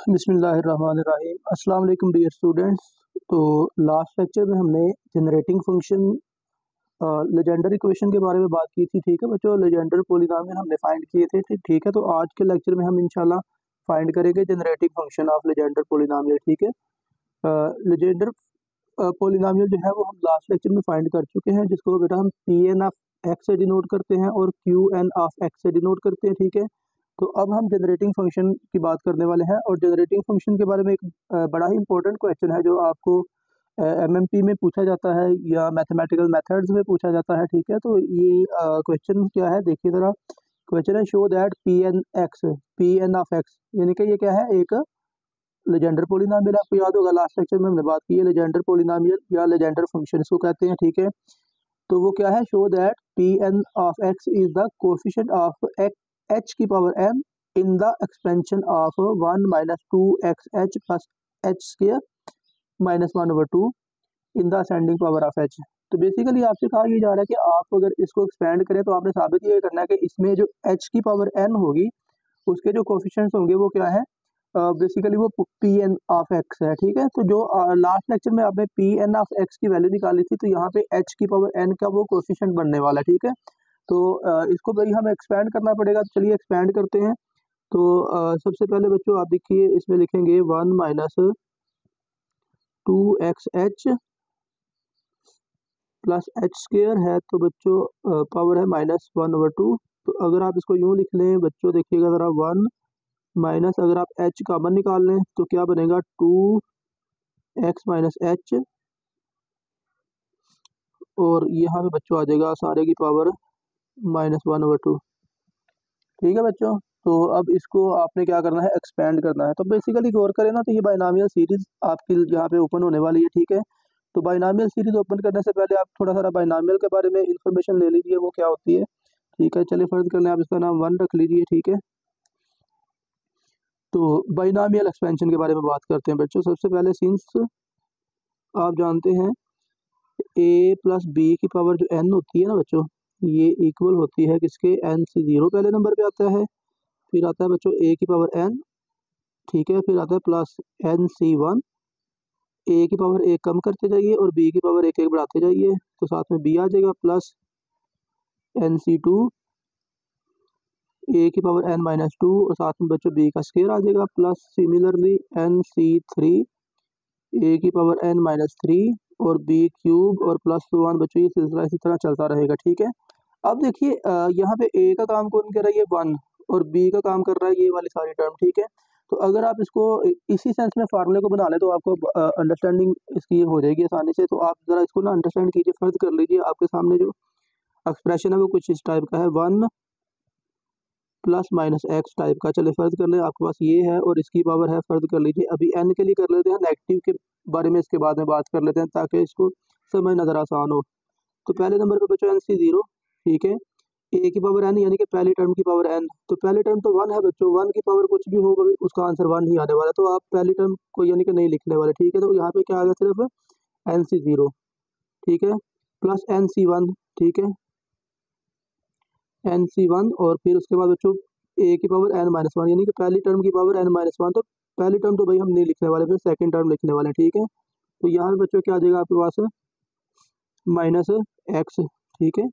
बिस्मिल्लाहिर्रहमानिर्रहीम। अस्सलाम वालेकुम डियर स्टूडेंट्स। तो लास्ट लेक्चर में हमने जनरेटिंग फंक्शन लेजेंडर इक्वेशन के बारे में बात की थी। ठीक है बच्चों, लेजेंडर पॉलिनॉमियल हमने फाइंड किए थे। ठीक है, तो आज के लेक्चर में हम इंशाल्लाह फाइंड करेंगे generating function of Legender polynomial. ठीक है, लेजेंडर पॉलिनॉमियल जो है वो हम लास्ट लेक्चर में फाइंड कर चुके हैं, जिसको बेटा हम पी एन ऑफ एक्स से डिनोट करते हैं और क्यू एन ऑफ एक्स से डिनोट करते हैं। ठीक है, तो अब हम जनरेटिंग फंक्शन की बात करने वाले हैं, और जनरेटिंग फंक्शन के बारे में एक बड़ा ही इंपॉर्टेंट क्वेश्चन है जो आपको एमएमपी में पूछा जाता है या मैथमेटिकल मेथड्स में पूछा जाता है। ठीक है, तो ये क्वेश्चन क्या है, देखिए ज़रा। क्वेश्चन है show that P N of X, यानी कि ये क्या है, एक लेजेंडर पॉलिनॉमियल। आपको याद होगा लास्ट लेक्चर में हमने बात की है लेजेंडर पॉलिनॉमियल या लेजेंडर फंक्शन इसको कहते हैं। ठीक है, तो वो क्या है, show that P N of X is the coefficient of H की power N in the expansion of 1 minus 2xh plus H square minus 1/2 in the ascending power of H. तो बेसिकली आपसे कहा यह जा रहा है कि आप अगर इसको एक्सपेंड करें तो आपने साबित ये करना है कि इसमें जो एच की पावर एन होगी उसके जो कोफिशिएंट्स होंगे वो क्या है, बेसिकली वो पी एन ऑफ एक्स है। ठीक है, तो जो लास्ट लेक्चर में आपने पी एन ऑफ एक्स की वैल्यू निकाली थी, तो यहाँ पे एच की पावर एन का वो कोफिशिएंट बनने वाला है। ठीक है, तो इसको भाई हमें एक्सपेंड करना पड़ेगा, तो चलिए एक्सपेंड करते हैं। तो सबसे पहले बच्चों आप देखिए, इसमें लिखेंगे 1 minus 2xh plus H square है, तो बच्चों पावर है -1/2। तो अगर आप इसको यूँ लिख लें बच्चों, देखिएगा ज़रा, 1 माइनस, अगर आप h कॉमन निकाल लें तो क्या बनेगा, 2x माइनस एच, और यहाँ पे बच्चों आ जाएगा सारे की पावर -1/2। ठीक है बच्चों, तो अब इसको आपने क्या करना है, एक्सपेंड करना है। तो बेसिकली गौर करें ना, तो ये बाइनॉमियल सीरीज आपकी यहाँ पे ओपन होने वाली है। ठीक है, तो बाइनॉमियल सीरीज ओपन करने से पहले आप थोड़ा सा बाइनॉमियल के बारे में इंफॉर्मेशन ले लीजिए, वो क्या होती है। ठीक है, चलिए फर्ज कर लें आप इसका नाम 1 रख लीजिए। ठीक है, तो बाइनॉमियल एक्सपेंशन के बारे में बात करते हैं बच्चों। सबसे पहले सिंस आप जानते हैं ए प्लस बी की पावर जो एन होती है ना बच्चों, ये इक्वल होती है किसके, एन से 0 पहले नंबर पे आता है, फिर आता है बच्चों ए की पावर एन। ठीक है, फिर आता है प्लस एन सी 1। ए की पावर एक कम करते जाइए और बी की पावर एक एक बढ़ाते जाइए, तो साथ में बी आ जाएगा प्लस एन सी 2, ए की पावर एन माइनस 2, और साथ में बच्चों बी का स्क्वायर आ जाएगा प्लस सिमिलरली एन सी 3, ए की पावर एन माइनस 3 और बी क्यूब और प्लस 1। बच्चों ये सिलसिला इसी तरह चलता रहेगा। ठीक है, अब देखिए यहाँ पे ए का काम कौन कर रहा है, ये 1, और बी का काम कर रहा है ये वाली सारी टर्म। ठीक है, तो अगर आप इसको इसी सेंस में फार्मूले को बना लें तो आपको अंडरस्टैंडिंग इसकी हो जाएगी आसानी से। तो आप ज़रा इसको ना अंडरस्टैंड कीजिए, फर्ज कर लीजिए आपके सामने जो एक्सप्रेशन है वो कुछ इस टाइप का है, 1 प्लस माइनस एक्स टाइप का। चलिए फर्ज कर लें आपके पास ये है और इसकी पावर है, फर्ज कर लीजिए। अभी एन के लिए कर लेते हैं, नेगेटिव के बारे में इसके बाद में बात कर लेते हैं ताकि इसको समझना ज़रा आसान हो। तो पहले नंबर पे बच्चों एन सी 0। ठीक है, ए की पावर एन यानी कि पहली टर्म की पावर एन, तो पहली टर्म तो 1 है बच्चों, 1 की पावर कुछ भी होगा उसका आंसर 1 ही आने वाला है, तो आप पहली टर्म को यानी कि नहीं लिखने वाले। ठीक है, तो यहाँ पे क्या आ गया, सिर्फ एन सी 0। ठीक है, प्लस एन सी 1। ठीक है, एन सी 1, और फिर उसके बाद बच्चों ए की पावर एन माइनस 1 यानी कि पहली टर्म की पावर एन माइनस 1। तो पहली टर्म तो भाई हम नहीं लिखने वाले, फिर सेकेंड टर्म लिखने वाले हैं। ठीक है, तो यहाँ पे बच्चों क्या आ जाएगा आपके पास, माइनस एक्स। ठीक है,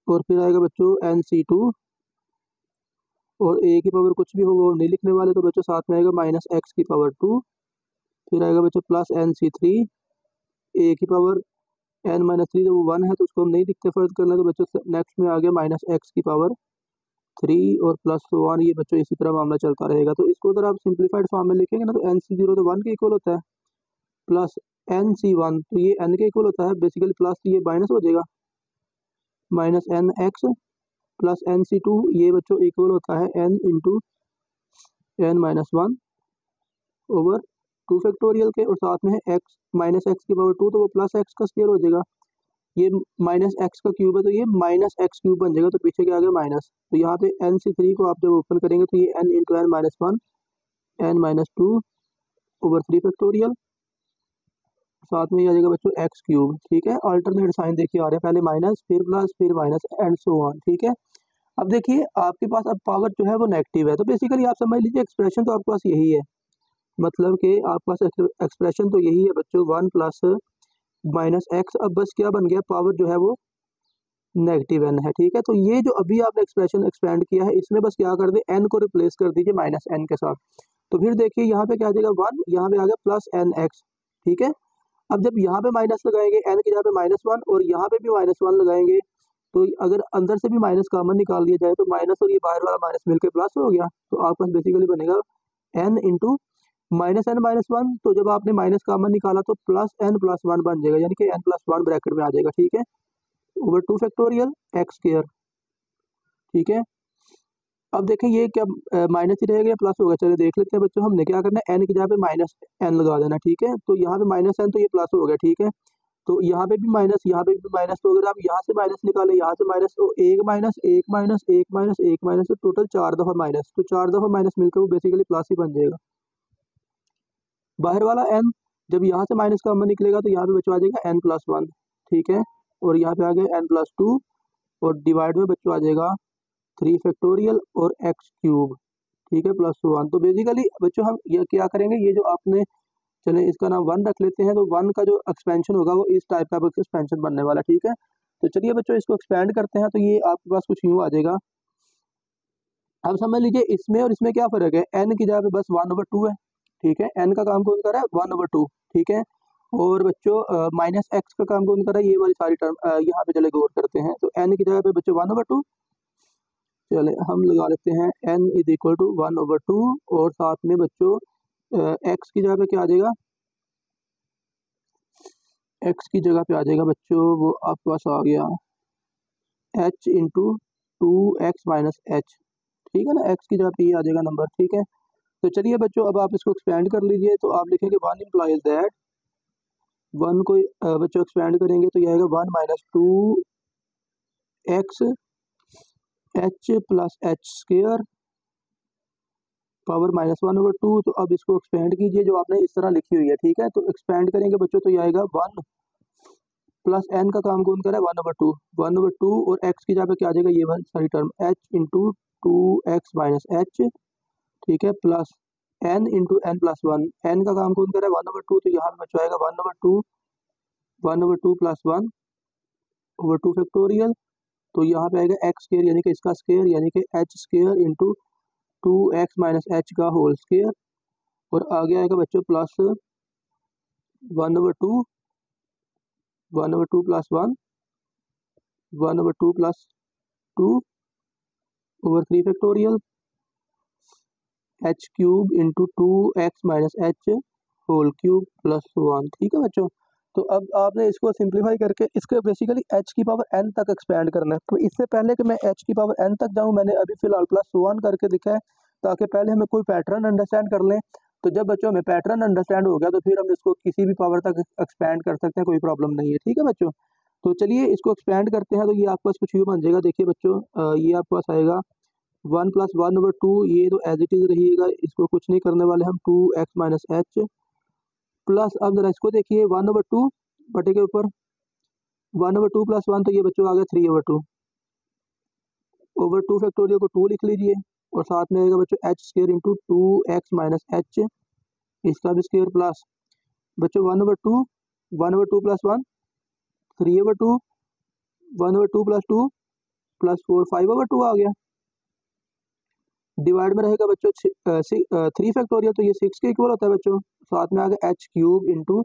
और फिर आएगा बच्चों एन सी 2, और ए की पावर कुछ भी हो वो नहीं लिखने वाले, तो बच्चों साथ में आएगा माइनस एक्स की पावर 2। फिर आएगा बच्चों प्लस एन सी 3, ए की पावर एन माइनस 3, तो वो 1 है तो उसको हम नहीं लिखते, फर्ज करना। तो बच्चों नेक्स्ट में आ गया माइनस एक्स की पावर 3 और प्लस 1। ये बच्चों इसी तरह मामला चलता रहेगा। तो इसको अगर आप सिंप्लीफाइड फॉर्म में लिखेंगे ना, तो एन सी 0 तो 1 के इक्वल होता है, प्लस एन सी 1 तो ये एन के इक्वल होता है बेसिकली, प्लस ये माइनस हो जाएगा minus N X plus N C 2, ये बच्चों इक्वल होता है N into N minus 1 over 2 factorial के, और साथ में है एक्स माइनस एक्स की पावर 2, तो वो प्लस एक्स का स्क्वायर हो जाएगा। ये माइनस एक्स का क्यूब है तो ये माइनस एक्स क्यूब बन जाएगा, तो पीछे क्या आ गया माइनस। तो यहाँ पे एन सी 3 को आप जब ओपन करेंगे तो ये N into N minus 1 N minus 2 over 3 factorial, साथ में ये आ जाएगा बच्चों एक्स क्यूब। ठीक है, अल्टरनेट साइन देखिए आ रहे हैं, पहले माइनस फिर प्लस फिर माइनस एंड सो ऑन। ठीक है, अब देखिए आपके पास अब पावर जो है वो नेगेटिव है, तो बेसिकली आप समझ लीजिए एक्सप्रेशन तो आपके पास यही है, मतलब कि आपके पास एक्सप्रेशन तो यही है बच्चों, 1 प्लस माइनस एक्स। अब बस क्या बन गया, पावर जो है वो नेगेटिव एन है, ठीक है। तो ये जो अभी आपने एक्सप्रेशन एक्सपेंड किया है, इसमें बस क्या कर दे, एन को रिप्लेस कर दीजिए माइनस एन के साथ। तो फिर देखिए यहाँ पे क्या आ जाएगा 1, यहाँ पे आ गया प्लस एन एक्स, ठीक है। अब जब यहाँ पे माइनस लगाएंगे एन की जगह पे -1 और यहाँ पे भी -1 लगाएंगे, तो अगर अंदर से भी माइनस कॉमन निकाल दिया जाए तो माइनस और ये बाहर वाला माइनस मिलकर प्लस हो गया, तो आपके पास बेसिकली बनेगा एन इंटू -n-1। तो जब आपने माइनस कॉमन निकाला तो +n+1 बन जाएगा, यानी कि n+1 ब्रैकेट में आ जाएगा, ठीक है, ओवर 2 फैक्टोरियल एक्स स्क्वायर, ठीक है। अब देखें ये क्या माइनस ही रहेगा या प्लस होगा, चलिए देख लेते हैं बच्चों। हमने क्या करना है, एन की जगह पे -n लगा देना, ठीक है। तो यहाँ पे -n तो ये प्लस हो गया, ठीक है। तो यहाँ पे भी माइनस, यहाँ पे भी माइनस, तो अगर आप यहाँ से माइनस निकालें, यहाँ से माइनस, तो एक माइनस एक माइनस एक माइनस एक माइनस, तो टोटल 4 दफ़ा माइनस, तो 4 दफ़ा माइनस मिलकर वो बेसिकली प्लस ही बन जाएगा। बाहर वाला n जब यहाँ से माइनस कॉमन निकलेगा तो यहाँ पे बच्चों आ जाएगा n+1, ठीक है। और यहाँ पे आ गया n+2 और डिवाइड में बच्चों आ जाएगा 3 फैक्टोरियल और एक्स क्यूब, ठीक है, +1। तो बेसिकली बच्चों हम ये क्या करेंगे, ये जो आपने, चले इसका नाम 1 रख लेते हैं, तो 1 का जो एक्सपेंशन होगा वो इस टाइप का एक्सपेंशन बनने वाला, ठीक है। तो चलिए बच्चों इसको एक्सपेंड करते हैं, तो ये आपके पास कुछ यूँ आ जाएगा। अब समझ लीजिए इसमें और इसमें क्या फ़र्क है, n की जगह पे बस 1/2 है, ठीक है। n का काम कौन कर रहा है, 1/2, ठीक है। और बच्चों माइनस एक्स का काम कौन कर रहा है, ये वाली सारी टर्म यहाँ पे चले गौर करते हैं। तो n की जगह पे बच्चों 1/2, चले हम लगा लेते हैं n इज इक्वल टू 1/2, और साथ में बच्चों x की जगह पे क्या आ जाएगा, x की जगह पे आ जाएगा बच्चों, वो आपके पास आ गया h इंटू 2x-h, ठीक है ना। x की जगह पे ये आ जाएगा नंबर, ठीक है। तो चलिए बच्चों अब आप इसको एक्सपेंड कर लीजिए, तो आप लिखेंगे 1 इम्प्लाइज दैट 1 को बच्चों एक्सपेंड करेंगे तो ये आएगा 1 minus 2x h plus H square power -1/2। तो अब इसको एक्सपेंड कीजिए जो आपने इस तरह लिखी हुई है, ठीक है। तो एक्सपेंड करेंगे बच्चों तो ये आएगा 1 प्लस n का काम कौन कर रहा है, 1/2 और x की जगह पे क्या आ जाएगा, ये वाली सारी टर्म h इंटू 2x-h, ठीक है, plus n into n+1। n का काम कौन कर रहा है, 1/2, तो यहाँ पे बच्चों आएगा 1/2 प्लस 1/2 फैक्टोरियल। तो यहाँ पे आएगा एक्स स्क्वायर यानी कि इसका स्क्वायर, यानी कि एच स्क्वायर इंटू 2x-h का होल स्क्वायर, और आगे आएगा बच्चों plus 1/2 plus 1/2 plus 2 over 3 factorial h cube into 2x-h whole cube plus 1, ठीक है बच्चों। तो अब आपने इसको सिंप्लीफाई करके इसके बेसिकली h की पावर n तक एक्सपेंड करना है। तो इससे पहले कि मैं h की पावर n तक जाऊं, मैंने अभी फिलहाल +1 करके दिखा है, ताकि पहले हमें कोई पैटर्न अंडरस्टैंड कर लें। तो जब बच्चों में पैटर्न अंडरस्टैंड हो गया तो फिर हम इसको किसी भी पावर तक एक्सपेंड कर सकते हैं, कोई प्रॉब्लम नहीं है, ठीक है बच्चों। तो चलिए इसको एक्सपेंड करते हैं, तो ये आपके पास कुछ यूँ बन जाएगा, देखिए बच्चों ये आपके पास आएगा 1 प्लस 1/2, ये तो एज इट इज़ रहिएगा, इसको कुछ नहीं करने वाले हम, 2x-h प्लस, अब जरा इसको देखिए 1/2 बटे के ऊपर 1/2 प्लस 1, तो ये बच्चों आ गया 3/2 ओवर 2 फैक्टोरियल को 2 लिख लीजिए, और साथ में आएगा बच्चों h स्क्वायर इंटू 2x-h, इसका भी स्क्वायर, प्लस बच्चों 1/2 प्लस 1 3/2 1/2 प्लस 2 प्लस 4 5/2 आ गया। डिवाइड में रहेगा बच्चों 3 फैक्टोरियल, तो ये 6 के इक्वल होता है बच्चों। साथ में आ गया h cube into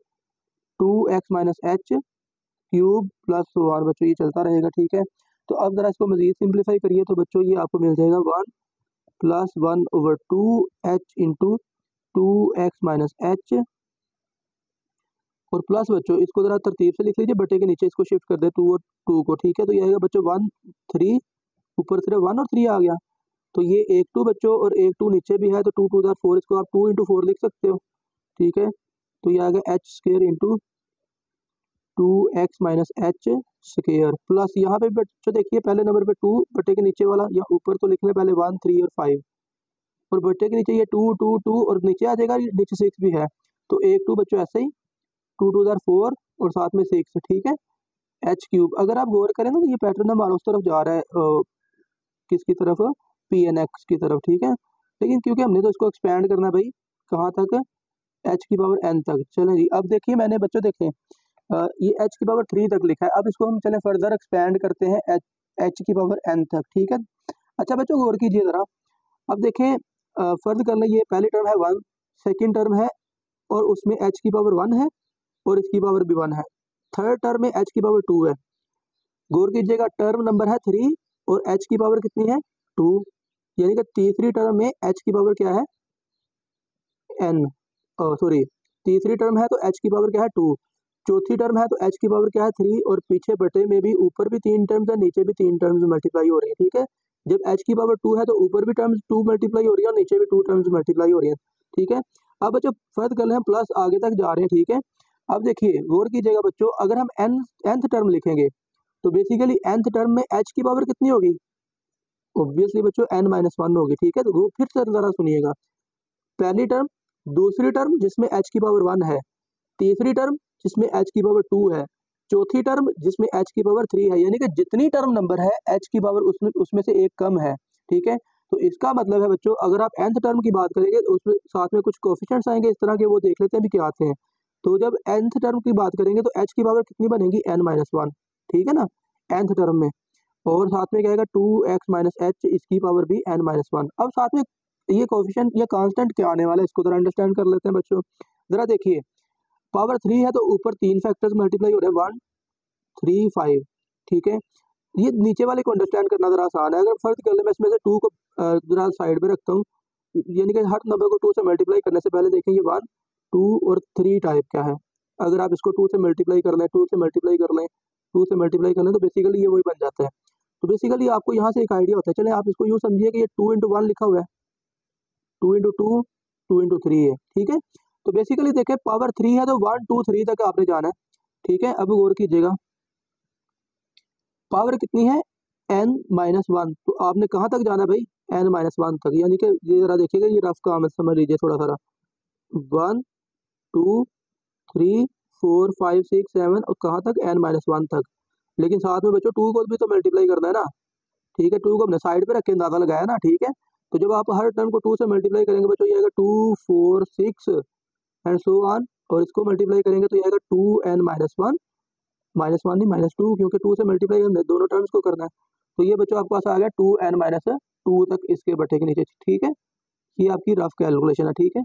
2x-h cube plus 1, बच्चों ये चलता रहेगा, ठीक है। तो अब जरा इसको मजीद सिंप्लीफाई करिए, तो बच्चों ये आपको मिल जाएगा 1 प्लस 1/2 h इंटू 2x-h, और प्लस बच्चों इसको जरा तरतीब से लिख लीजिए, बटे के नीचे इसको शिफ्ट कर दे 2 और 2 को, ठीक है। तो ये आएगा बच्चों 1 3, ऊपर सिर्फ 1 और 3 आ गया, तो ये 1 2 बच्चों, और 1 2 नीचे भी है, तो 2 2 4, इसको आप 2 इंटू 4 लिख सकते हो, ठीक है। तो ये आ गया h square into 2x-h square, plus यहाँ पे बच्चों देखिए पहले नंबर पे 2, बटे के नीचे वाला या ऊपर तो लिख लें पहले 1 3 और 5, और बटे के नीचे ये 2 2 2, और नीचे आ जाएगा, नीचे 6 भी है, तो 1 2 बच्चों ऐसे ही, 2 2 4 और साथ में 6, ठीक है। h क्यूब, अगर आप गौर करें ना तो ये पैटर्न हमारा उस तरफ जा रहा है किसकी तरफ, पी एन एक्स की तरफ, ठीक है। लेकिन क्योंकि हमने तो इसको एक्सपेंड करना है भाई कहाँ तक, एच की पावर एन तक। चलें जी, अब देखिए मैंने बच्चों देखें ये एच की पावर 3 तक लिखा है, अब इसको हम चलें फर्दर एक्सपेंड करते हैं एच की पावर एन तक, ठीक है। अच्छा बच्चों गौर कीजिए ज़रा, अब देखें फर्ज कर लें ये पहली टर्म है 1, सेकेंड टर्म है और उसमें एच की पावर 1 है और इसकी पावर भी 1 है, थर्ड टर्म में एच की पावर 2 है। गौर कीजिएगा टर्म नंबर है 3 और एच की पावर कितनी है 2, यानी कि तीसरी टर्म में एच की पावर क्या है एन, सॉरी तीसरी टर्म है तो एच की पावर क्या है 2, चौथी टर्म है तो एच की पावर क्या है 3 और पीछे बटे में भी ऊपर भी 3 टर्म्स है नीचे भी 3 टर्म्स मल्टीप्लाई हो रही है, ठीक है। जब एच की पावर 2 है तो ऊपर भी टर्म्स 2 मल्टीप्लाई हो रही है और नीचे भी 2 टर्म्स मल्टीप्लाई हो रही है, ठीक है। अब बच्चों फर्ज कर लें हम प्लस आगे तक जा रहे हैं, ठीक है। अब देखिए गौर कीजिएगा बच्चों, अगर हम nth टर्म लिखेंगे तो बेसिकली nth टर्म में h की पावर कितनी होगी, ऑब्वियसली बच्चों n-1 होगी, ठीक है। तो वो फिर से जरा सुनिएगा, पहली टर्म, दूसरी टर्म जिसमें h की पावर 1 है, तीसरी टर्म जिसमें h की पावर 2 है, चौथी टर्म जिसमें h की पावर 3 है, यानी कि जितनी टर्म नंबर है h की पावर उसमें से एक कम है, ठीक है। तो इसका मतलब है बच्चों अगर आप nth टर्म की बात करेंगे तो उसमें साथ में कुछ कोफिशिएंट्स आएंगे इस तरह के, वो देख लेते हैं भी क्या आते हैं। तो जब nth टर्म की बात करेंगे तो h की पावर कितनी बनेगी n-1, ठीक है ना, nth टर्म में, और साथ में क्या आएगा 2x-h, इसकी पावर भी n-1। अब साथ में ये कोफिशिएंट या कांस्टेंट क्या आने वाला है इसको जरा अंडरस्टैंड कर लेते हैं बच्चों। जरा देखिए पावर 3 है तो ऊपर 3 फैक्टर्स मल्टीप्लाई हो रहे हैं 1 3 5, ठीक है। ये नीचे वाले को अंडरस्टैंड करना जरा आसान है, अगर फर्ज कर ले मैं इसमें से 2 को जरा साइड पे रखता हूँ, यानी कि हर नंबर को 2 से मल्टीप्लाई करने से पहले देखें ये 1 2 और 3 टाइप क्या है। अगर आप इसको 2 से मल्टीप्लाई कर लें, 2 से मल्टीप्लाई कर लें, 2 से मल्टीप्लाई कर लें तो बेसिकली ये वही बन जाता है। तो बेसिकली आपको यहाँ से एक आइडिया होता है, चले आप इसको यूँ समझिए कि ये 2 इंटू 1 लिखा हुआ है, 2 इंटू 2 2 इंटू 3 है, ठीक है। तो बेसिकली देखें पावर 3 है तो 1 2 3 तक आपने जाना है, ठीक है। अब गौर कीजिएगा पावर कितनी है n-1, तो आपने कहाँ तक जाना है भाई n-1 तक, यानी कि ये जरा देखिएगा ये रफ काम है, समझ लीजिए थोड़ा सा 1 2 3 4 5 6 7 और कहाँ तक n-1 तक। लेकिन साथ में बच्चों 2 को भी तो मल्टीप्लाई करना है ना, ठीक है। 2 को हमने साइड पे रख के अंदाजा लगाया ना, ठीक है। तो जब आप हर टर्म को 2 से मल्टीप्लाई करेंगे बच्चों ये आएगा 2 4 6 एंड सो ऑन, और इसको मल्टीप्लाई करेंगे तो ये आएगा 2n-1, -1 नहीं -2, क्योंकि 2 से मल्टीप्लाई हमने दोनों टर्म्स को करना है। तो ये बच्चों आपके पास आ गया 2n-2 तक इसके बटे के नीचे, ठीक है। ये आपकी रफ कैलकुलेशन है, ठीक है।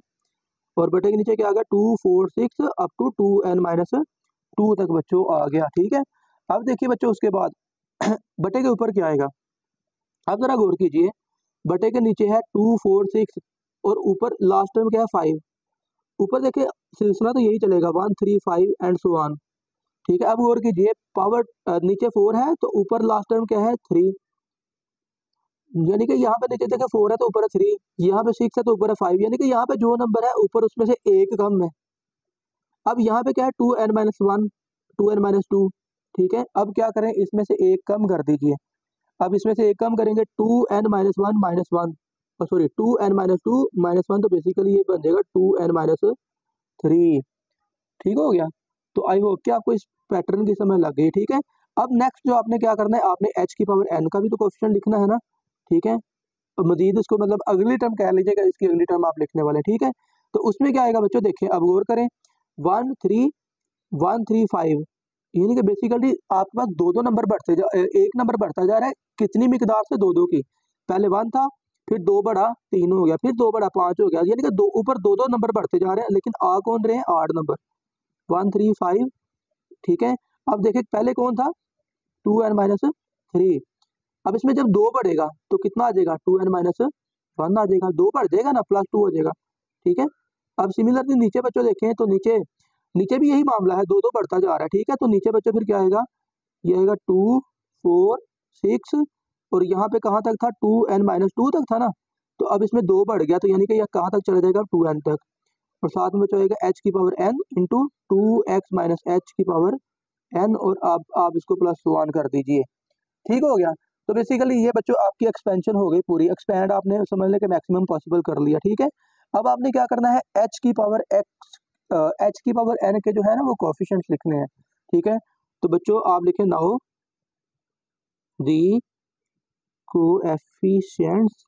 और बटे के नीचे क्या आ गया 2 4 6 अप टू 2n-2 तक बच्चों आ गया, ठीक है। अब देखिए बच्चों उसके बाद बटे के ऊपर क्या आएगा, अब जरा गौर कीजिए, बटे के नीचे है 2 4 6 और ऊपर लास्ट टर्म क्या है 5, ऊपर देखिए सिलसिला तो यही चलेगा 1 3 5 एंड सो ऑन, ठीक है। अब गौर कीजिए पावर नीचे 4 है तो ऊपर लास्ट टर्म क्या है 3, यानी कि यहाँ पे नीचे देखिए 4 है तो ऊपर है 3, यहाँ पे 6 है तो ऊपर है 5, यानी कि यहाँ पे जो नंबर है ऊपर उसमें से एक कम है। अब यहाँ पे क्या है 2n-1 2n-2, ठीक है। अब क्या करें इसमें से एक कम कर दीजिए, अब इसमें से एक कम करेंगे 2n-1 सॉरी 2n-2 -1, तो बेसिकली ये बन जाएगा 2n-3, ठीक हो गया। तो आई होप कि आपको इस पैटर्न की समझ लग गई, ठीक है। अब नेक्स्ट जो आपने क्या करना है, आपने h की पावर n का भी तो कोफिशिएंट लिखना है ना, ठीक है। तो मजीद उसको मतलब अगली टर्म कह लीजिएगा, इसकी अगली टर्म आप लिखने वाले, ठीक है। तो उसमें क्या आएगा बच्चों, देखिए अब गौर करें 1 3 1 3 5, यानी कि बेसिकली आपके पास दो नंबर बढ़ते एक नंबर बढ़ता जा रहा है, कितनी मिकदार से दो की, पहले 1 था फिर 2 बढ़ा 3 हो गया, फिर 2 बढ़ा 5 हो गया, यानी कि दो ऊपर दो नंबर बढ़ते जा रहे हैं, लेकिन आ कौन रहे हैं 8 नंबर 1 3 5, ठीक है। अब देखिए पहले कौन था 2n-3, अब इसमें जब 2 बढ़ेगा तो कितना आ जाएगा 2n-1 आ जाएगा, 2 बढ़ जाएगा ना +2 हो जाएगा, ठीक है। अब सिमिलरली नीचे बच्चों देखें तो नीचे नीचे भी यही मामला है, 2 बढ़ता जा रहा है, ठीक है। तो नीचे बच्चों फिर क्या आएगा, ये आएगा 2 4 6 और यहाँ पे कहाँ तक था 2n-2 तक था ना, तो अब इसमें 2 बढ़ गया तो यानी कि यह कहाँ तक चला जाएगा 2n तक, और साथ में जो आएगा h की पावर n इंटू 2x-h की पावर n, और आप इसको +1 कर दीजिए, ठीक हो गया। तो बेसिकली ये बच्चों आपकी एक्सपेंशन हो गई पूरी, एक्सपेंड आपने समझ लें कि मैक्सिमम पॉसिबल कर लिया, ठीक है। अब आपने क्या करना है h की पावर n के जो है ना वो कोफिशिएंट्स लिखने हैं, ठीक है। तो बच्चों आप लिखें now the coefficient coefficients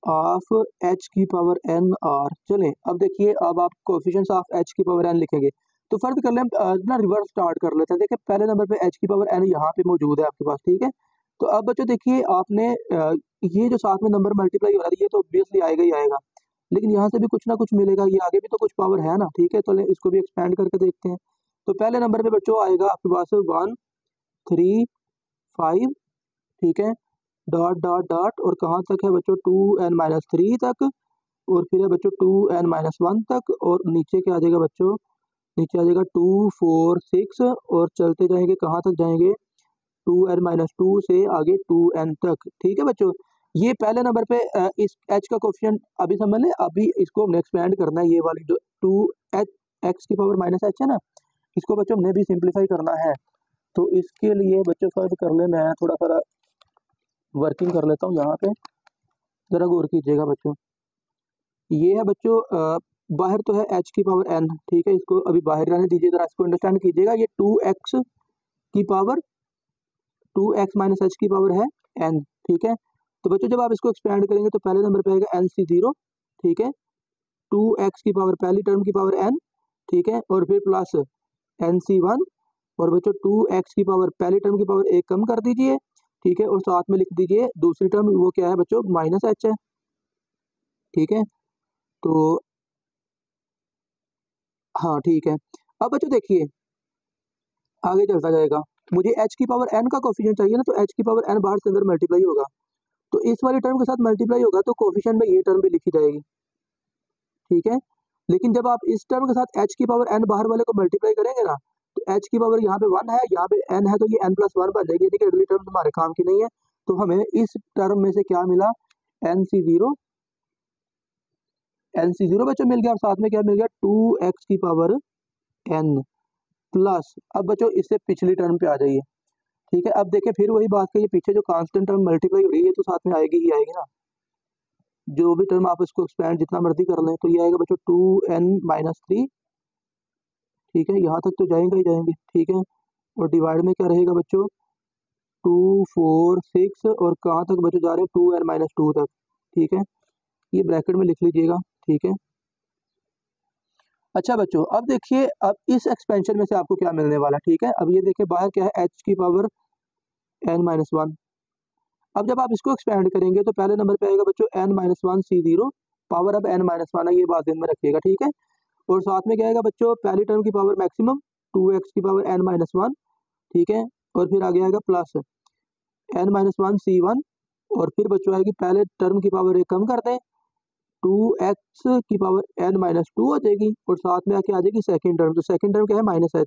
of H की पावर एन आर। चलें अब देखिए, अब आप कोफिशिएंट्स ऑफ एच की पावर एन लिखेंगे तो फर्ज कर लें ना रिवर्स स्टार्ट कर लेते हैं। देखिए पहले नंबर पे एच की पावर एन यहाँ पे मौजूद है आपके पास, ठीक है। तो अब बच्चों देखिए आपने ये जो साथ में नंबर मल्टीप्लाई हो रहा है ये तो ऑब्वियसली आएगा ही आएगा, लेकिन यहाँ से भी कुछ ना कुछ मिलेगा, ये आगे भी तो कुछ पावर है ना, ठीक है। तो इसको भी एक्सपेंड करके देखते हैं। तो पहले नंबर पे बच्चों आएगा आपके पास 1 3 5, ठीक है, डॉट डॉट डॉट, और कहाँ तक है बच्चों 2n-3 तक, और फिर है बच्चों 2n-1 तक, और नीचे क्या आ जाएगा बच्चों, नीचे आ जाएगा 2 4 6, और चलते जाएंगे कहाँ तक जाएंगे 2n-2 से आगे 2n तक, ठीक है बच्चों। ये पहले नंबर पे इस h का कोफिशिएंट अभी समझ लें, अभी इसको हमने एक्सपेंड करना है, ये वाली जो 2h x की पावर -h है ना, इसको बच्चों हमने भी सिंप्लीफाई करना है। तो इसके लिए बच्चों फर्ज कर ले, मैं थोड़ा सा वर्किंग कर लेता हूँ यहाँ पे, जरा गौर कीजिएगा बच्चों। ये है बच्चों बाहर तो है h की पावर n, ठीक है, इसको अभी बाहर रहने दीजिए, जरा इसको अंडरस्टैंड कीजिएगा। ये 2x की पावर 2x - h की पावर है n, ठीक है। तो बच्चों जब आप इसको एक्सपेंड करेंगे तो पहले नंबर पे आएगा nc0, ठीक है, 2x की पावर पहली टर्म की पावर n, ठीक है, और फिर प्लस nc1, और बच्चों 2x की पावर पहली टर्म की पावर एक कम कर दीजिए, ठीक है, और साथ में लिख दीजिए दूसरी टर्म, वो क्या है बच्चों -h है, ठीक है। तो हाँ ठीक है। अब बच्चों देखिए आगे चलता जाएगा, मुझे h की पावर n का कोफिशिएंट चाहिए ना, तो h की पावर n बाहर से अंदर मल्टीप्लाई होगा, तो इस वाली टर्म के साथ मल्टीप्लाई होगा तो कोफिशिएंट में ये टर्म भी लिखी जाएगी, ठीक है। लेकिन जब आप इस टर्म के साथ h की पावर n बाहर वाले को मल्टीप्लाई करेंगे ना, तो h की पावर यहाँ पे 1 है, यहाँ पे n है, तो ये n+1 बन जाएगी, ठीक है। अगली टर्म हमारे काम की नहीं है, तो हमें इस टर्म में से क्या मिला, nc0 बच्चों मिल गया, और साथ में क्या मिल गया 2x की पावर n प्लस, अब बच्चों इससे पिछली टर्म पे आ जाइए, ठीक है। अब देखिए फिर वही बात है, ये पीछे जो कांस्टेंट टर्म मल्टीप्लाई हो रही है तो साथ में आएगी ही आएगी ना, जो भी टर्म आप इसको एक्सपेंड जितना मर्जी कर लें, तो ये आएगा बच्चों 2n-3, ठीक है, यहाँ तक तो जाएंगे ही जाएंगे, ठीक है। और डिवाइड में क्या रहेगा बच्चों 2 4 6, और कहाँ तक बच्चों जा रहे हैं 2n-2 तक, ठीक है, ये ब्रैकेट में लिख लीजिएगा, ठीक है। अच्छा बच्चों अब देखिए, अब इस एक्सपेंशन में से आपको क्या मिलने वाला, ठीक है। अब ये देखिए बाहर क्या है h की पावर n-1, अब जब आप इसको एक्सपेंड करेंगे तो पहले नंबर पे आएगा बच्चों n-1 c0, पावर अब n-1 है, ये बात ध्यान में रखिएगा, ठीक है। और साथ में क्या आएगा बच्चों पहली टर्म की पावर मैक्सिमम 2x की पावर n-1, ठीक है, और फिर आगे आएगा प्लस n-1 c1, और फिर बच्चों आएगी पहले टर्म की पावर एक कम कर दें, 2x की पावर n-2 हो जाएगी, और साथ में आके आ जाएगी सेकंड टर्म, तो सेकंड टर्म क्या है -h,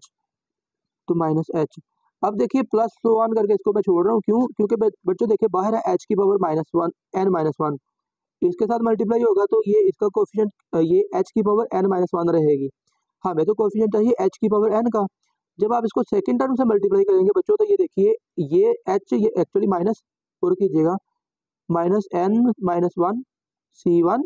तो -h। अब देखिए प्लस सो ऑन करके इसको मैं छोड़ रहा हूँ, क्यों, क्योंकि बच्चों देखिए बाहर है h की पावर -1 n-1, इसके साथ मल्टीप्लाई होगा तो ये इसका कोफिशिएंट ये h की पावर n-1 रहेगी, हमें तो कोफिशिएंट चाहिए h की पावर n का। जब आप इसको सेकंड टर्म से मल्टीप्लाई करेंगे बच्चों, तो ये देखिए ये h ये एक्चुअली माइनस और कीजिएगा -n-1 c1,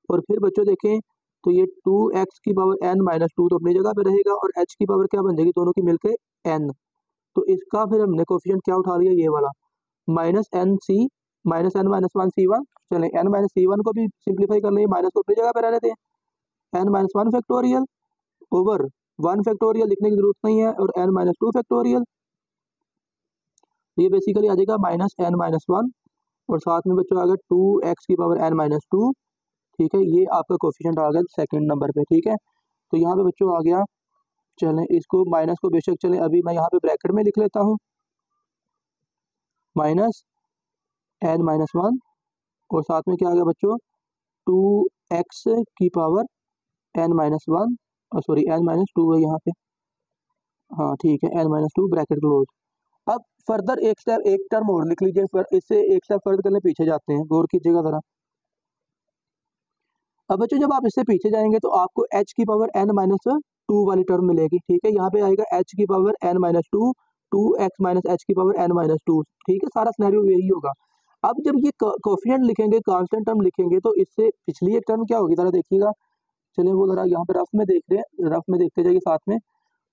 और फिर बच्चों देखें तो ये 2x की पावर n-2 तो अपनी जगह पे रहेगा, और h की पावर क्या बन जाएगी दोनों की मिलकर n, तो इसका फिर हमने कोफिशिएंट क्या उठा लिया, ये वाला -n-1 c1। चलें n-c1 को भी सिंप्लीफाई कर लें, माइनस को अपनी जगह पे रहने दें, n-1 फैक्टोरियल ओवर 1 फैक्टोरियल लिखने की जरूरत नहीं है, और n-2 फैक्टोरियल, ये बेसिकली आ जाएगा -n-1, और साथ में बच्चों आ गया 2x की पावर n-2, ठीक है, ये आपका कोफिशिएंट आ गया सेकंड नंबर पे, ठीक है। तो यहाँ पे बच्चों आ गया, चलें इसको माइनस को बेशक चलें अभी मैं यहाँ पे ब्रैकेट में लिख लेता हूँ, -n-1, और साथ में क्या आ गया बच्चों 2x की पावर n-1, और सॉरी n-2 है यहाँ पे, हाँ ठीक है, n-2 ब्रैकेट क्लोज। अब फर्दर एक स्टेप एक टर्म और लिख लीजिए, इससे एक स्टेप फर्दर करने पीछे जाते हैं, गौर कीजिएगा जरा। अब बच्चों जब आप इससे पीछे जाएंगे तो आपको h की पावर n-2 वाली टर्म मिलेगी, ठीक है, यहाँ पे आएगा h की पावर n-2, 2x - h की पावर n-2, ठीक है, सारा सिनेरियो यही होगा। अब जब ये कोफिशिएंट लिखेंगे, कांस्टेंट टर्म लिखेंगे, तो इससे पिछली एक टर्म क्या होगी जरा देखिएगा, चलिए वो जरा यहाँ पे रफ में देख रहे हैं, रफ में देखते जाइए साथ में।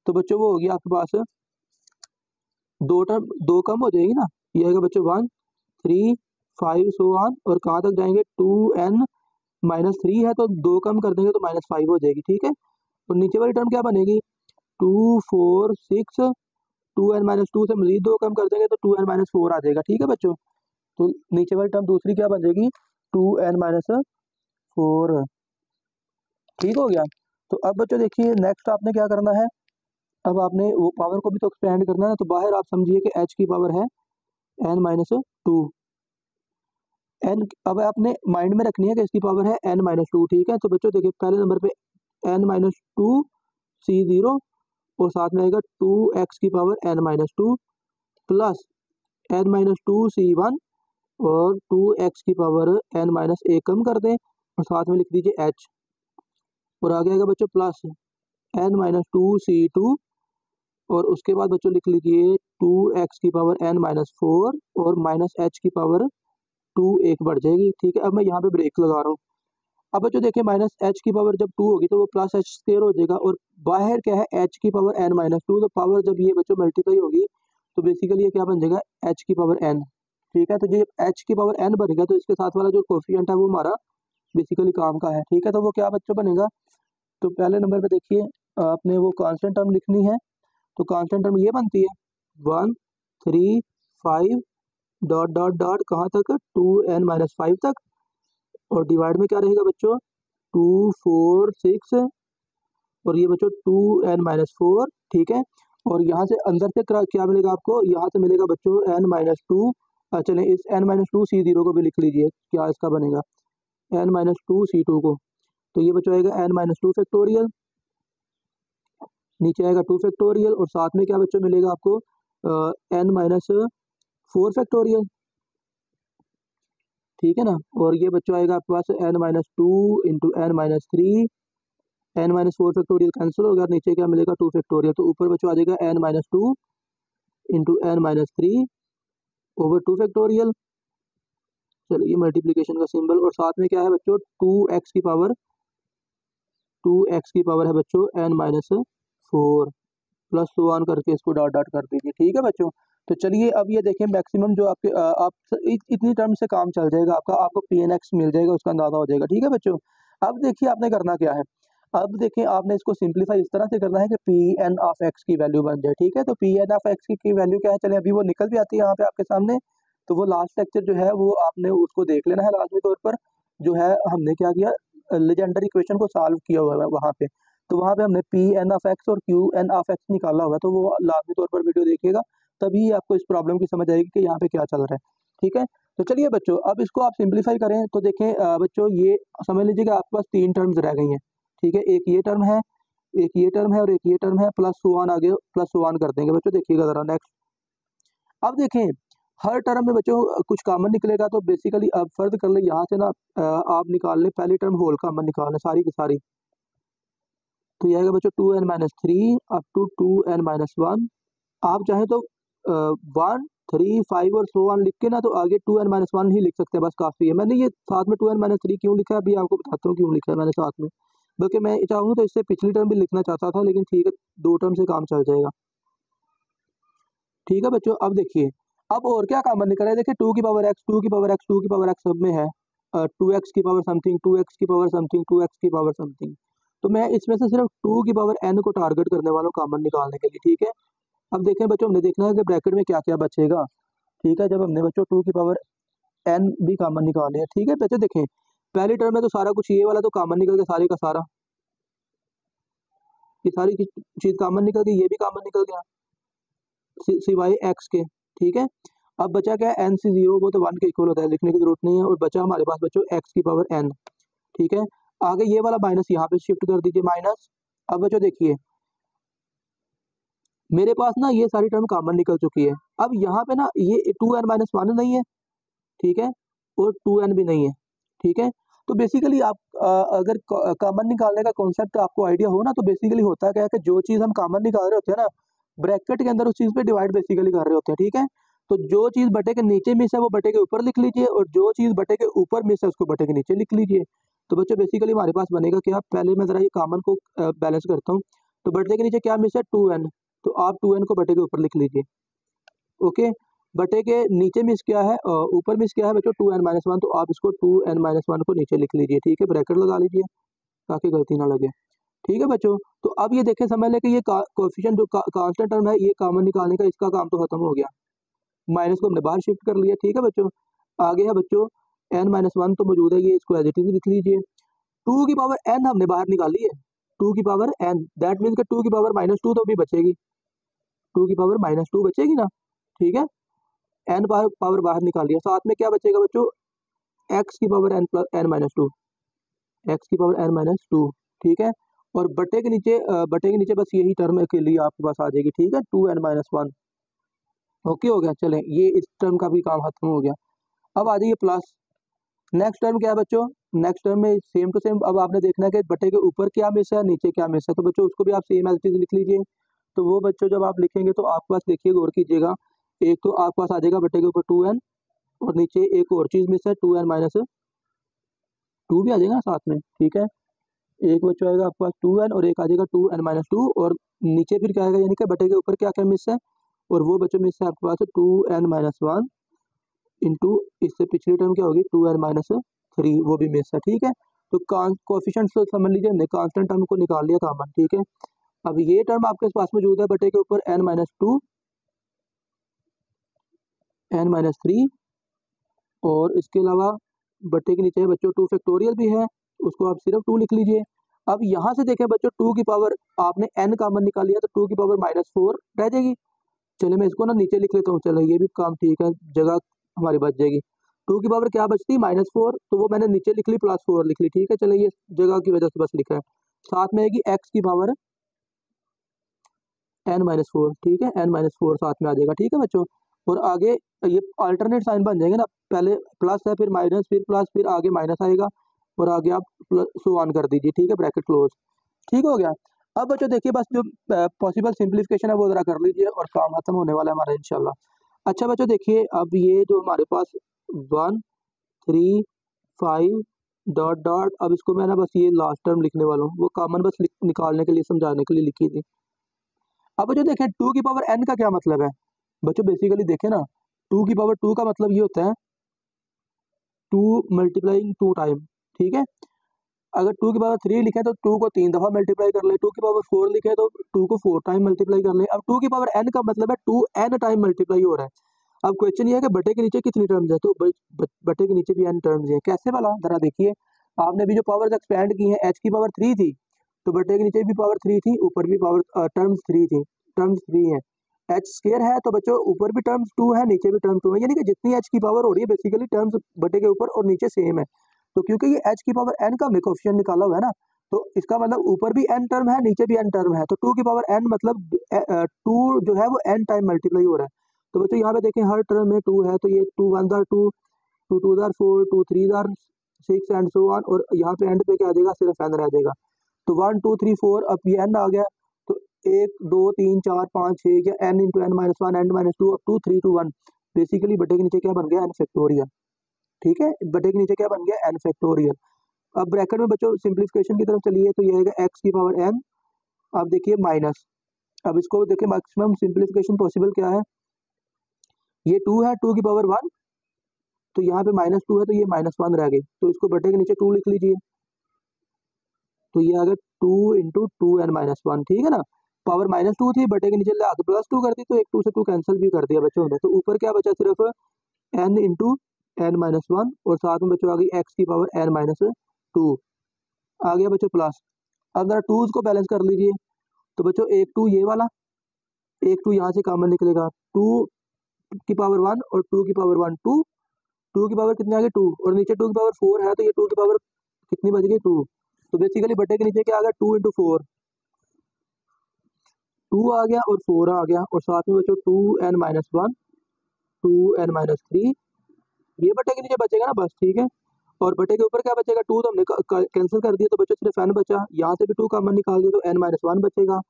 तो बच्चों वो होगी आपके पास दो कम हो जाएगी ना, ये आएगा बच्चों 1 3 5 सो ऑन, और कहाँ तक जाएंगे 2n-3 है तो 2 कम कर देंगे तो -5 हो जाएगी, ठीक है। और नीचे वाली टर्म क्या बनेगी 2 4 6, 2n-2 से मजीद 2 कम कर देंगे तो 2n-4 आ जाएगा, ठीक है बच्चों। तो नीचे वाली टर्म दूसरी क्या बन जाएगी 2n-4, ठीक हो गया। तो अब बच्चों देखिए नेक्स्ट आपने क्या करना है, अब आपने वो पावर को भी तो एक्सपेंड करना है, तो बाहर आप समझिए कि h की पावर है n-2, n अब आपने माइंड में रखनी है कि इसकी पावर है n-2, ठीक है। तो बच्चों देखिए पहले नंबर पे n-2 C0 और साथ में आएगा 2x की power n-2 plus n-2 C1 और 2x की पावर n-1 कम कर दें और साथ में लिख दीजिए h, और आगे आएगा बच्चों प्लस n-2 C2 और उसके बाद बच्चों लिख लीजिए 2x की पावर n-4 और -h की पावर 2 एक बढ़ जाएगी, ठीक है। अब मैं यहाँ पे ब्रेक लगा रहा हूँ। अब बच्चों देखिए -h की पावर जब 2 होगी तो वो +h स्क्वायर हो जाएगा, और बाहर क्या है h की पावर n-2, तो पावर जब ये बच्चों मल्टीप्लाई होगी तो बेसिकली ये क्या बन जाएगा h की पावर n, ठीक है। तो ये h की पावर n बनेगा तो इसके साथ वाला जो कोफिशिएंट है वो हमारा बेसिकली काम का है, ठीक है। तो वो क्या बच्चों बनेगा, तो पहले नंबर पे देखिए आपने वो कांस्टेंट टर्म लिखनी है, तो कांस्टेंट टर्म ये बनती है 1 3 5 डॉट डॉट डॉट कहाँ तक 2n-5 तक, और डिवाइड में क्या रहेगा बच्चों 2 4 6 और ये बच्चों 2n-4, ठीक है। और यहाँ से अंदर से क्या मिलेगा आपको, यहाँ से मिलेगा बच्चों n-2, चलें इस n-2 C0 को भी लिख लीजिए, क्या इसका बनेगा n-2 C2 को, तो ये बच्चों आएगा n-2 फैक्टोरियल, नीचे आएगा 2 फैक्टोरियल और साथ में क्या बच्चों मिलेगा आपको n-4 फैक्टोरियल, ठीक है ना। और ये बच्चों आएगा आपके पास n-2 into n-3, n-4 factorial cancel हो गया, नीचे क्या मिलेगा 2 फैक्टोरियल, तो ऊपर बच्चों आ जाएगा n-2 into n-3 over 2 factorial, चलिए ये मल्टीप्लीकेशन का सिंबल, और साथ में क्या है बच्चों 2x की पावर है बच्चों n-4 प्लस तो ऑन करके इसको डॉट डॉट कर दीजिए, ठीक है बच्चों। तो चलिए अब ये देखें मैक्सिमम जो आपके आप इतनी टर्म से काम चल जाएगा आपका, आपको pnx मिल जाएगा, उसका अंदाजा हो जाएगा, ठीक है बच्चों। अब देखिए आपने करना क्या है, अब देखिए आपने इसको सिंप्लीफाई इस तरह से करना है कि Pn ऑफ x की वैल्यू बन जाए, ठीक है। तो Pn ऑफ x की वैल्यू क्या है, चले अभी वो निकल भी आती है यहाँ पे आपके सामने, तो वो लास्ट लेक्चर जो है वो आपने उसको देख लेना है लाजमी तौर पर, जो है हमने क्या किया लेजेंडरी इक्वेशन को सॉल्व किया हुआ है वहाँ पे, तो वहाँ पे हमने Pn ऑफ x और Qn ऑफ x निकाला हुआ है, तो वो लाजमी तौर पर वीडियो देखिएगा तभी आपको इस प्रॉब्लम की समझ आएगी कि यहाँ पे क्या चल रहा है, ठीक है। तो चलिए बच्चों अब इसको आप सिंप्लीफाई करें, तो देखें बच्चों ये समझ लीजिए कि आपके पास 3 टर्म्स रह गई हैं, ठीक है। एक ये टर्म है, एक ये टर्म है और एक ये टर्म है, प्लस सो ऑन आगे प्लस सो ऑन कर देंगे बच्चों, देखिएगा ज़रा नेक्स्ट। अब देखें हर टर्म में बच्चों कुछ कॉमन निकलेगा, तो बेसिकली अब फर्ज कर ले यहाँ से ना आप निकाल लें पहली टर्म होल कॉमन निकाल लें सारी की सारी, तो ये आएगा बच्चों 2n-3 अप टू 2n-1, आप चाहें तो 1 3 5 और सो ऑन लिख के ना तो आगे 2n-1 ही लिख सकते हैं, बस काफ़ी है। मैंने ये साथ में 2n-3 क्यों लिखा है अभी आपको बताता हूँ क्यों लिखा है मैंने साथ में, बल्कि मैं चाहूँ तो इससे पिछली टर्म भी लिखना चाहता था, लेकिन ठीक है 2 टर्म से काम चल जाएगा, ठीक है बच्चों। अब देखिए अब और क्या कॉमन निकल रहा है, देखिए 2 की पावर x 2 की पावर x 2 की पावर x सब में है 2x की पावर समथिंग 2x की पावर समथिंग 2x की पावर समथिंग, तो मैं इसमें से सिर्फ 2 की पावर n को टारगेट करने वाला हूँ कॉमन निकालने के लिए, ठीक है। अब देखें बच्चों हमने देखना है कि ब्रैकेट में क्या क्या बचेगा, ठीक है। जब हमने बच्चों 2 की पावर n भी कॉमन निकालनी है, ठीक है बच्चों। देखें पहली टर्म में तो सारा कुछ ये वाला तो कॉमन निकल गया सारे का सारा, ये सारी चीज़ कॉमन निकल गई, ये भी कॉमन निकल गया सिवाय x के, ठीक है। अब बचा क्या है n-0 वो तो 1 के इक्वल होता है, लिखने की जरूरत नहीं है, और बचा हमारे पास बच्चों x की पावर n, ठीक है। आगे ये वाला माइनस यहाँ पे शिफ्ट कर दीजिए माइनस। अब बच्चों देखिए मेरे पास ना ये सारी टर्म कॉमन निकल चुकी है, अब यहाँ पे ना ये 2n-1 नहीं है, ठीक है, और 2n भी नहीं है, ठीक है। तो बेसिकली आप अगर कॉमन निकालने का कॉन्सेप्ट आपको आइडिया हो ना, तो बेसिकली होता क्या है कि जो चीज़ हम कॉमन निकाल रहे होते हैं ना ब्रैकेट के अंदर उस चीज़ पे डिवाइड बेसिकली कर रहे होते हैं, ठीक है। तो जो चीज़ बटे के नीचे मिस है वो बटे के ऊपर लिख लीजिए, और जो चीज़ बटे के ऊपर मिस है उसको बटे के नीचे लिख लीजिए। तो बच्चों बेसिकली हमारे पास बनेगा क्या, पहले मैं ज़रा ये कॉमन को बैलेंस करता हूँ, तो बटे के नीचे क्या मिस है 2n, तो आप 2n को बटे के ऊपर लिख लीजिए, ओके, बटे के नीचे मिस क्या है, ऊपर मिस क्या है बच्चों, 2n-1, तो आप इसको 2n-1 को नीचे लिख लीजिए, ठीक है, ब्रैकेट लगा लीजिए ताकि गलती ना लगे। ठीक है बच्चों, तो अब ये देखें, समझ लें कि ये कोएफिशिएंट जो कांस्टेंट टर्म है, ये कॉमन निकालने का इसका काम तो खत्म हो गया, माइनस को हमने बाहर शिफ्ट कर लिया। ठीक है बच्चों, आगे है बच्चों n-1 तो मौजूद है, ये इसको एज इट इज लिख लीजिए। 2 की पावर n हमने बाहर निकाली है, 2 की पावर n, दैट मीन्स कि 2 की पावर -2 तो भी बचेगी, 2 की पावर -2 बचेगी ना, ठीक है, n पावर बाहर निकाल लिया, साथ में क्या बचेगा बच्चों, x की पावर n-2, x की पावर n-2, ठीक है, और बटे के नीचे बस यही टर्म के लिए आपके पास आ जाएगी, ठीक है, 2n-1, ओके हो गया। चलें, ये इस टर्म का भी काम खत्म हो गया। अब आ जाइए प्लस, नेक्स्ट टर्म क्या है बच्चों, नेक्स्ट टर्म में सेम टू सेम, अब आपने देखना है कि बटे के ऊपर क्या मिस है, नीचे क्या मिस है, तो बच्चों उसको भी आप सेम एज इट इज लिख लीजिए। तो वो बच्चों जब आप लिखेंगे तो आपके पास देखिए, गौर कीजिएगा, एक तो आपके पास आ जाएगा बटे के ऊपर 2n, और नीचे एक और चीज़ मिस है, 2n-2 भी आ जाएगा साथ में, ठीक है, एक बच्चों आएगा आपके पास 2n और एक आ जाएगा 2n-2, और नीचे फिर क्या आएगा, यानी कि बटे के ऊपर क्या क्या मिस है, और वो बच्चों मिस है आपके पास 2n-1 इंटू इससे पिछली टर्म क्या होगी, 2n-3, वो भी मिस है, ठीक है। तो कोएफिशिएंट्स तो समझ लीजिए, हमने कांस्टेंट टर्म को निकाल लिया कॉमन, ठीक है। अब ये टर्म आपके पास मौजूद है बटे के ऊपर n-2, n-3, और इसके अलावा बटे के नीचे बच्चों 2 फैक्टोरियल भी है, उसको आप सिर्फ 2 लिख लीजिए। अब यहाँ से देखें बच्चों, 2 की पावर आपने n कॉमन निकाल लिया, तो 2 की पावर -4 रह जाएगी। चलिए मैं इसको ना नीचे लिख लेता हूँ, चलो ये भी काम ठीक है, जगह हमारी बच जाएगी। 2 की पावर क्या बचती, -4, तो वो मैंने नीचे लिख ली, +4 लिख ली, ठीक है, चलिए ये जगह की वजह से बस लिखा है। साथ में आएगी x की पावर n-4, ठीक है, n-4 साथ में आ जाएगा, ठीक है बच्चों। और आगे ये अल्टरनेट साइन बन जाएंगे ना, पहले प्लस है, फिर माइनस, फिर प्लस, फिर आगे माइनस आएगा, और आगे आप सो ऑन कर दीजिए, ठीक है, ब्रैकेट क्लोज, ठीक हो गया। अब बच्चों देखिए, बस जो पॉसिबल सिंप्लीफिकेशन है वो जरा कर लीजिए और काम खत्म होने वाला है हमारा इंशाल्लाह। अच्छा बच्चों देखिए, अब ये जो हमारे पास 1 3 5 डॉट डॉट, अब इसको मैं ना बस ये लास्ट टर्म लिखने वाला हूँ, वो कॉमन बस निकालने के लिए, समझाने के लिए लिखी थी। अब बच्चों देखें, 2 की पावर n का क्या मतलब है बच्चों, बेसिकली देखें ना, 2 की पावर 2 का मतलब ये होता है 2 मल्टीप्लाइंग 2 टाइम, ठीक है। अगर 2 की पावर 3 लिखे तो 2 को 3 दफ़ा मल्टीप्लाई कर ले, 2 की पावर 4 लिखे तो 2 को 4 टाइम मल्टीप्लाई कर ले। अब 2 की पावर n का मतलब है 2n टाइम मल्टीप्लाई हो रहा है। अब क्वेश्चन ये है कि बटे के नीचे कितनी टर्म्स है, तो बटे के नीचे भी n टर्म्स है, कैसे वाला, जरा देखिए, आपने भी जो पावर्स एक्सपेंड की हैं, h की पावर 3 थी, तो बटे के नीचे भी पावर 3 थी, ऊपर भी पावर टर्म्स 3 थी, टर्म्स 3 है, h स्क्वायर है, तो बच्चों ऊपर भी टर्म्स 2 है, नीचे भी टर्म 2 है, यानी कि जितनी h की पावर हो रही है बेसिकली टर्म्स बटे के ऊपर और नीचे सेम है। तो क्योंकि ये h की पावर n का हमने कोएफिशिएंट निकाला हुआ है ना, तो इसका मतलब ऊपर भी n टर्म है, नीचे भी n टर्म है, तो 2 की पावर n मतलब 2 जो है वो n टाइम मल्टीप्लाई हो रहा है। तो बच्चों यहाँ पे देखें, हर टर्म में 2 है, तो ये 2 1 2, 2 2 4, 2 3 6 एंड सो ऑन, और यहाँ पे एंड पे क्या आ जाएगा, सिर्फ n रह जाएगा। तो 1 2 3 4, अब ये n आ गया, तो 1 2 3 4 5 6, या n into n-1 n-2 up to 3 to 1, basically बटे के नीचे क्या बन गया, n फैक्टोरियल, ठीक है, बटे के नीचे क्या बन गया, n फैक्टोरियल। अब ब्रैकेट में बच्चों सिंप्लीफिकेशन की तरफ चलिए, तो ये आएगा x की पावर n, अब देखिए माइनस, अब इसको देखिए मैक्सिमम सिंप्लीफिकेशन पॉसिबल क्या है, ये 2 है, 2 की पावर 1, तो यहाँ पे -2 है, तो ये -1 रह गई, तो इसको बटे के नीचे 2 लिख लीजिए, तो ये आ गया 2 इंटू 2n-1, ठीक है ना, पावर -2 थी, बटे के नीचे ले आके +2 कर दी, तो एक 2 से 2 कैंसिल भी कर दिया बच्चों ने, तो ऊपर क्या बचा, सिर्फ n इंटू n-1, और साथ में बच्चों आ गई x की पावर n-2, आ गया बच्चों प्लस। अब जरा 2s को बैलेंस कर लीजिए, तो बच्चों एक 2 ये वाला, एक 2 यहाँ से कॉमन निकलेगा, 2 की पावर 1 और 2 की पावर 1 2, 2 की पावर कितनी आ गई 2, और नीचे 2 की पावर 4 है, तो ये 2 की पावर कितनी बच गई 2, तो बेसिकली बटे के नीचे क्या आ गया, 2 इंटू 4, 2 आ गया और 4 आ गया, और साथ में बच्चों 2n-1 2n-3, ये बटे के नीचे बचेगा ना बस, ठीक है। और बटे के ऊपर क्या बचेगा, 2 तो हमने कैंसिल कर दिया, तो बच्चों सिर्फ n बचा, यहाँ से भी 2 कॉमन निकाल दिया, तो n-1 बचेगा,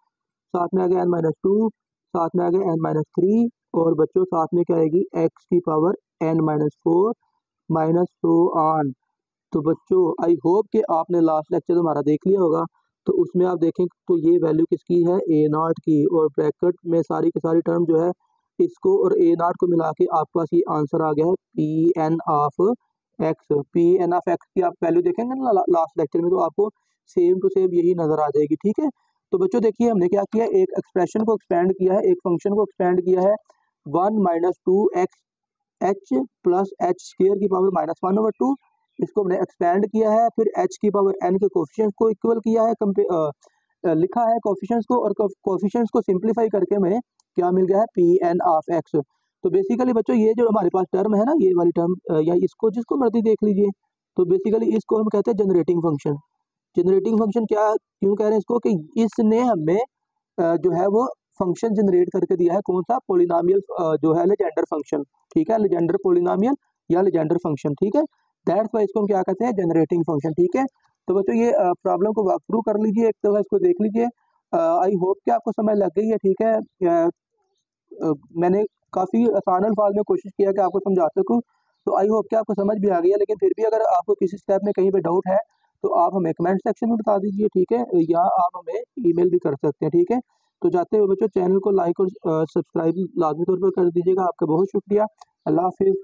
साथ में आ गया n-2, साथ में आ गया n-3, और बच्चों साथ में क्या आएगी, x की power n-4 minus so on. तो बच्चों आई होप कि आपने लास्ट लेक्चर हमारा देख लिया होगा, तो उसमें आप देखें तो ये वैल्यू किसकी है, a0 की, और ब्रैकेट में सारी की सारी टर्म जो है इसको और ए नॉट को मिला के आपके पास ये आंसर आ गया है P N of X. P N of X की आप वैल्यू देखेंगे ना लास्ट लेक्चर में, तो आपको सेम टू सेम यही नजर आ जाएगी। ठीक है, तो बच्चों देखिए हमने क्या किया, एक एक्सप्रेशन को एक्सपेंड किया है, एक फंक्शन को एक्सपेंड किया है 1 minus 2x H plus H square की पावर -1/2, इसको हमने एक्सपेंड किया है, फिर h की पावर n के कोफिशिएंट्स को इक्वल किया है, लिखा है कोफिशिएंट्स को, और कोफिशिएंट्स को सिंप्लीफाई करके हमें क्या मिल गया है पी एन ऑफ एक्स। तो बेसिकली बच्चों ये जो हमारे पास टर्म है ना, ये वाली टर्म या इसको जिसको मर्जी देख लीजिए, तो बेसिकली इसको हम कहते हैं जनरेटिंग फंक्शन। जनरेटिंग फंक्शन क्या क्यों कह रहे हैं इसको, कि इसने हमें जो है वो फंक्शन जनरेट करके दिया है, कौन सा, पोलिनोमियल जो है लेजेंडर फंक्शन। ठीक है, लेजेंडर पोलिनोमियल या लेजेंडर फंक्शन। ठीक है, दैट्स वाई इसको हम क्या कहते हैं, जनरेटिंग फंक्शन। ठीक है, तो बच्चों ये प्रॉब्लम को वॉक थ्रू कर लीजिए, एक दफा इसको देख लीजिए। आई होप कि आपको समझ लग गई है। ठीक है, मैंने काफ़ी आसान अल्फाज में कोशिश किया कि आपको समझा सकूँ, तो आई होप कि आपको समझ भी आ गई है। लेकिन फिर भी अगर आपको किसी स्टेप में कहीं पे डाउट है तो आप हमें कमेंट सेक्शन में बता दीजिए। ठीक है, या आप हमें ईमेल भी कर सकते हैं। ठीक है, तो जाते हुए बच्चों चैनल को लाइक और सब्सक्राइब लाजमी तौर पर कर दीजिएगा। आपका बहुत शुक्रिया। अल्लाह हाफिज़।